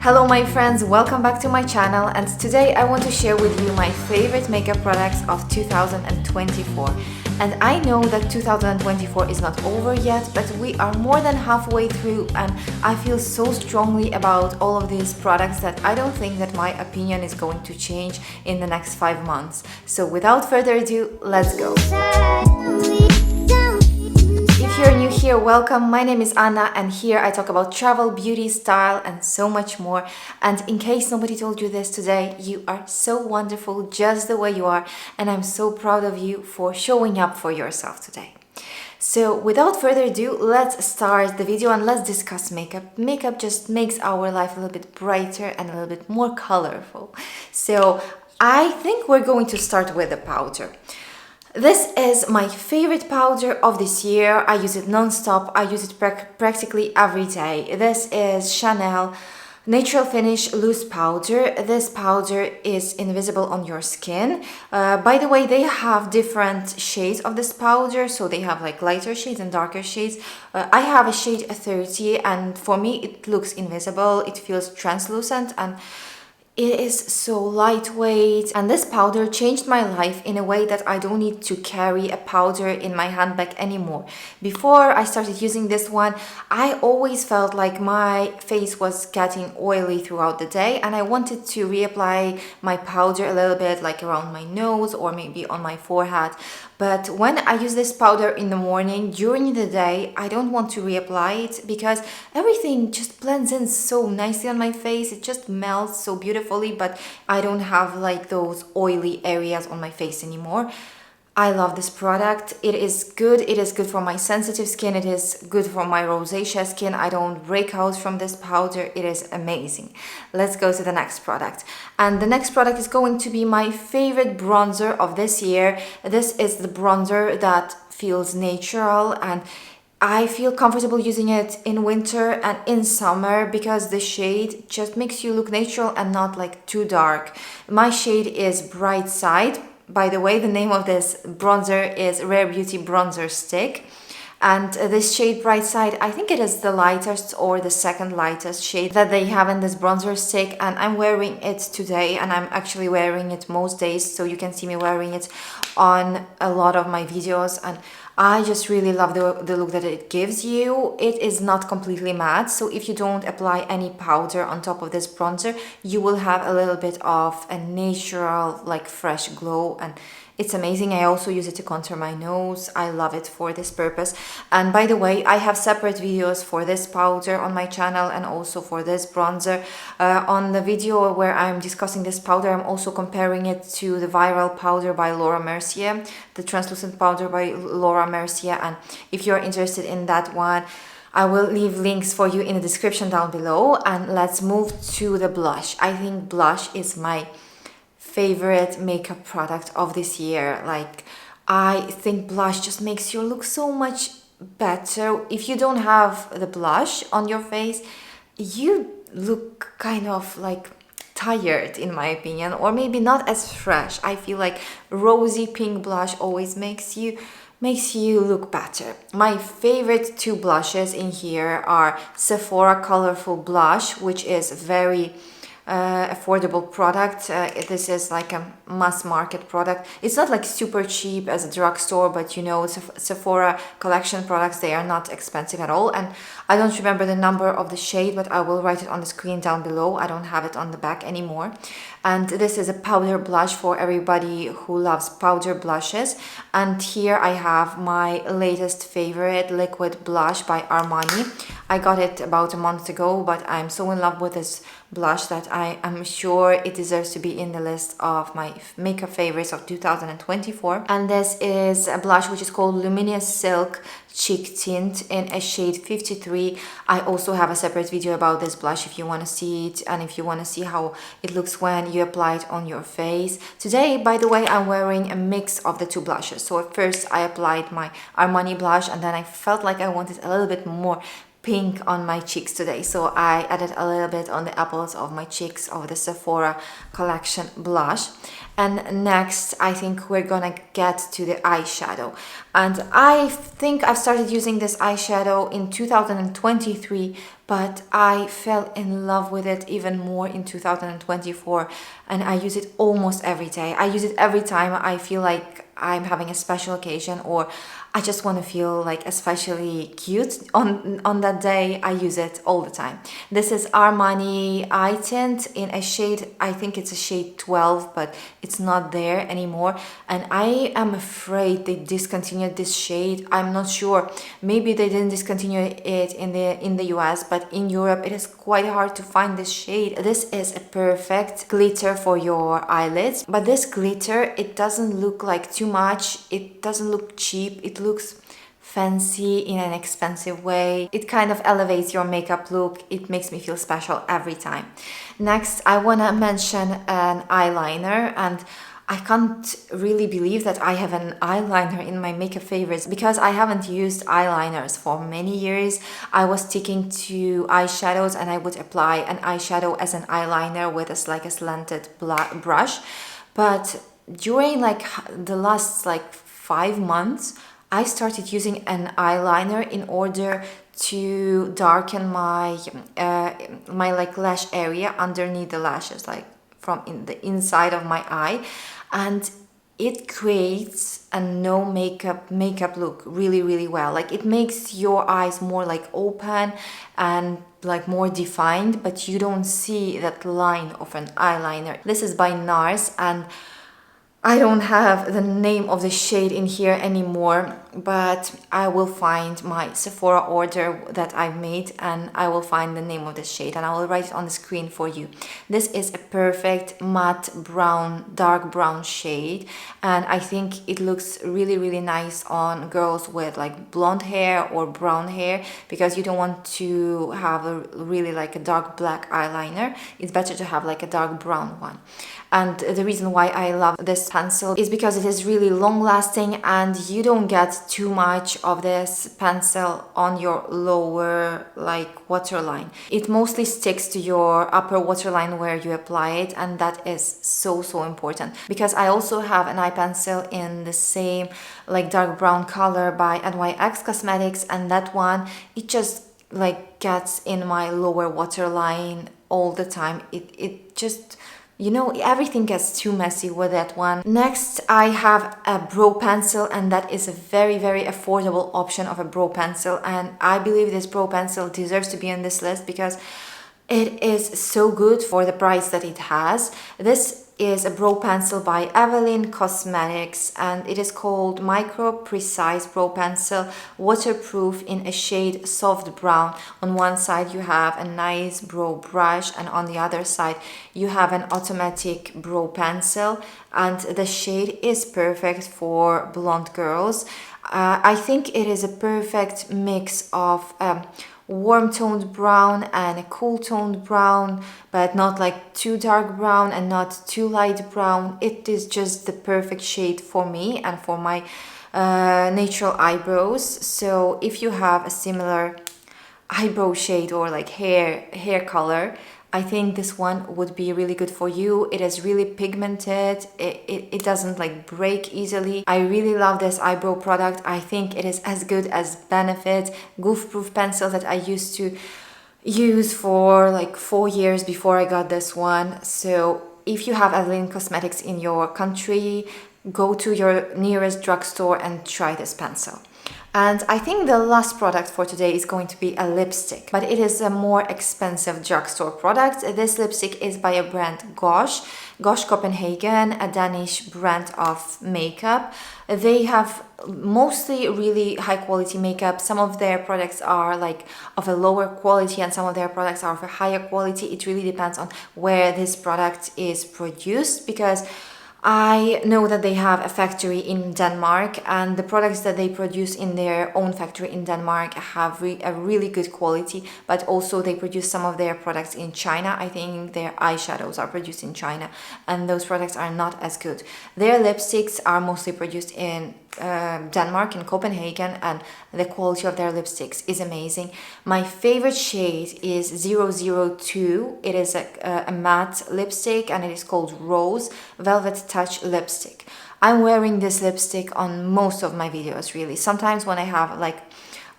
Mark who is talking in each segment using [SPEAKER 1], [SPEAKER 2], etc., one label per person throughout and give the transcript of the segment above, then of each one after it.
[SPEAKER 1] Hello my friends, welcome back to my channel, and today I want to share with you my favorite makeup products of 2024. And I know that 2024 is not over yet, but we are more than halfway through, and I feel so strongly about all of these products that I don't think that my opinion is going to change in the next 5 months. So without further ado, let's go. If you're new here, welcome. My name is Anna, and here I talk about travel, beauty, style, and so much more. And in case nobody told you this today, you are so wonderful just the way you are, and I'm so proud of you for showing up for yourself today. So without further ado, let's start the video and let's discuss makeup. Makeup just makes our life a little bit brighter and a little bit more colorful. So I think we're going to start with the powder. This is my favorite powder of this year. I use it non-stop. I use it practically every day. This is Chanel Natural Finish Loose Powder. This powder is invisible on your skin. By the way, they have different shades of this powder. So they have like lighter shades and darker shades. I have a shade 30, and for me it looks invisible. It feels translucent and it is so lightweight, and this powder changed my life in a way that I don't need to carry a powder in my handbag anymore. Before I started using this one, I always felt like my face was getting oily throughout the day, and I wanted to reapply my powder a little bit, like around my nose or maybe on my forehead. But when I use this powder in the morning, during the day, I don't want to reapply it because everything just blends in so nicely on my face. It just melts so beautifully, but I don't have like those oily areas on my face anymore. I love this product. It is good. It is good for my sensitive skin. It is good for my rosacea skin. I don't break out from this powder. It is amazing. Let's go to the next product. And the next product is going to be my favorite bronzer of this year. This is the bronzer that feels natural, and I feel comfortable using it in winter and in summer because the shade just makes you look natural and not like too dark. My shade is Bright Side. By the way, the name of this bronzer is Rare Beauty Bronzer Stick. And this shade Bright Side, I think it is the lightest or the second lightest shade that they have in this bronzer stick. And I'm wearing it today, and I'm actually wearing it most days. So you can see me wearing it on a lot of my videos. And I just really love the look that it gives you. It is not completely matte, so if you don't apply any powder on top of this bronzer, you will have a little bit of a natural, like fresh glow, and it's amazing. I also use it to contour my nose. I love it for this purpose. And by the way, I have separate videos for this powder on my channel and also for this bronzer. On the video where I'm discussing this powder, I'm also comparing it to the viral powder by Laura Mercier, the translucent powder by Laura Mercier. And if you're interested in that one, I will leave links for you in the description down below. And let's move to the blush. I think blush is my favorite makeup product of this year. Like, I think blush just makes you look so much better. If you don't have the blush on your face, you look kind of like tired, in my opinion, or maybe not as fresh. I feel like rosy pink blush always makes you look better. My favorite two blushes in here are Sephora Colorful Blush, which is very affordable product. This is like a mass market product. It's not like super cheap as a drugstore, but you know, Sephora collection products, they are not expensive at all. And I don't remember the number of the shade, but I will write it on the screen down below. I don't have it on the back anymore. And this is a powder blush for everybody who loves powder blushes. And here I have my latest favorite liquid blush by Armani. I got it about a month ago, but I'm so in love with this blush that I am sure it deserves to be in the list of my makeup favorites of 2024. And this is a blush which is called Luminous Silk Cheek Tint in a shade 53. I also have a separate video about this blush if you want to see it, and if you want to see how it looks when you apply it on your face. Today, by the way, I'm wearing a mix of the two blushes. So at first I applied my Armani blush, and then I felt like I wanted a little bit more pink on my cheeks today, so I added a little bit on the apples of my cheeks of the Sephora collection blush. And next, I think we're gonna get to the eyeshadow. And I think I've started using this eyeshadow in 2023, but I fell in love with it even more in 2024, and I use it almost every day. I use it every time I feel like I'm having a special occasion, or I just want to feel like especially cute on that day. I use it all the time. This is Armani Eye Tint in a shade, I think it's a shade 12, but it's not there anymore, and I am afraid they discontinued this shade. I'm not sure, maybe they didn't discontinue it in the US, but in Europe it is quite hard to find this shade. This is a perfect glitter for your eyelids, but this glitter, it doesn't look like too much, it doesn't look cheap, it looks fancy in an expensive way. It kind of elevates your makeup look. It makes me feel special every time. Next, I want to mention an eyeliner, and I can't really believe that I have an eyeliner in my makeup favorites because I haven't used eyeliners for many years. I was sticking to eyeshadows, and I would apply an eyeshadow as an eyeliner with a slanted brush. But during like the last like 5 months, I started using an eyeliner in order to darken my my like lash area underneath the lashes, like from in the inside of my eye, and it creates a no makeup look really well. Like it makes your eyes more like open and like more defined, but you don't see that line of an eyeliner. This is by Nars, and I don't have the name of the shade in here anymore, but I will find my Sephora order that I've made, and I will find the name of the shade and I will write it on the screen for you. This is a perfect matte brown, dark brown shade, and I think it looks really nice on girls with like blonde hair or brown hair, because you don't want to have a really like a dark black eyeliner. It's better to have like a dark brown one. And the reason why I love this pencil is because it is really long lasting, and you don't get too much of this pencil on your lower like waterline. It mostly sticks to your upper waterline where you apply it, and that is so important, because I also have an eye pencil in the same like dark brown color by NYX Cosmetics, and that one, it just like gets in my lower waterline all the time. It just, you know, everything gets too messy with that one. Next, I have a brow pencil, and that is a very affordable option of a brow pencil, and I believe this brow pencil deserves to be on this list because it is so good for the price that it has. This is a brow pencil by Evelyn Cosmetics, and it is called Micro Precise Brow Pencil, waterproof in a shade soft brown. On one side you have a nice brow brush, and on the other side you have an automatic brow pencil, and the shade is perfect for blonde girls. I think it is a perfect mix of warm toned brown and a cool toned brown, but not like too dark brown and not too light brown. It is just the perfect shade for me and for my natural eyebrows. So if you have a similar eyebrow shade or like hair color, I think this one would be really good for you. It is really pigmented. It doesn't like break easily. I really love this eyebrow product. I think it is as good as Benefit Goof Proof pencil that I used to use for like 4 years before I got this one. So if you have Evelyn Cosmetics in your country, go to your nearest drugstore and try this pencil. And I think the last product for today is going to be a lipstick, but it is a more expensive drugstore product. This lipstick is by a brand Gosh Copenhagen, a Danish brand of makeup. They have mostly really high quality makeup. Some of their products are like of a lower quality and some of their products are of a higher quality. It really depends on where this product is produced, because I know that they have a factory in Denmark, and the products that they produce in their own factory in Denmark have a really good quality, but also they produce some of their products in China. I think their eyeshadows are produced in China, and those products are not as good. Their lipsticks are mostly produced in Denmark, in Copenhagen, and the quality of their lipsticks is amazing. My favorite shade is 002. It is a matte lipstick, and it is called Rose Velvet Touch Lipstick. I'm wearing this lipstick on most of my videos, really. Sometimes when I have like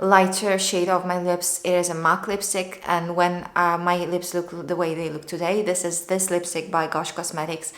[SPEAKER 1] lighter shade of my lips. It is a MAC lipstick, and when my lips look the way they look today, this is this lipstick by Gosh Cosmetics.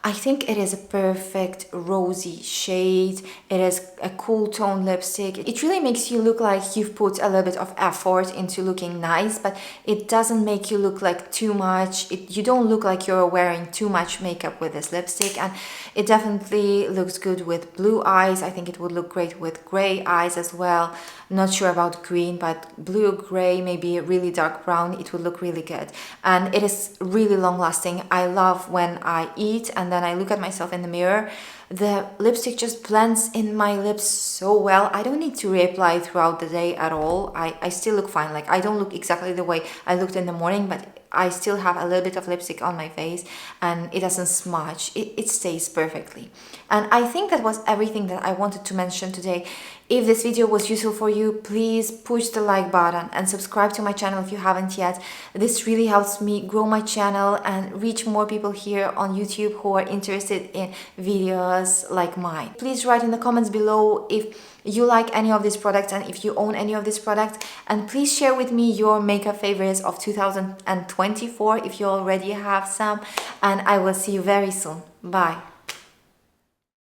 [SPEAKER 1] I think it is a perfect rosy shade. It is a cool tone lipstick. It really makes you look like you've put a little bit of effort into looking nice, but it doesn't make you look like too much. You don't look like you're wearing too much makeup with this lipstick, and it definitely looks good with blue eyes. I think it would look great with gray eyes as well. Not sure about green, but blue, gray, maybe a really dark brown, it would look really good. And it is really long lasting. I love when I eat and then I look at myself in the mirror. The lipstick just blends in my lips so well. I don't need to reapply throughout the day at all. I still look fine. Like, I don't look exactly the way I looked in the morning, but I still have a little bit of lipstick on my face and it doesn't smudge. It stays perfectly. And I think that was everything that I wanted to mention today. If this video was useful for you, please push the like button and subscribe to my channel if you haven't yet. This really helps me grow my channel and reach more people here on YouTube who are interested in videos like mine. Please write in the comments below if you like any of these products and if you own any of these products, and please share with me your makeup favorites of 2024 if you already have some, and I will see you very soon. Bye.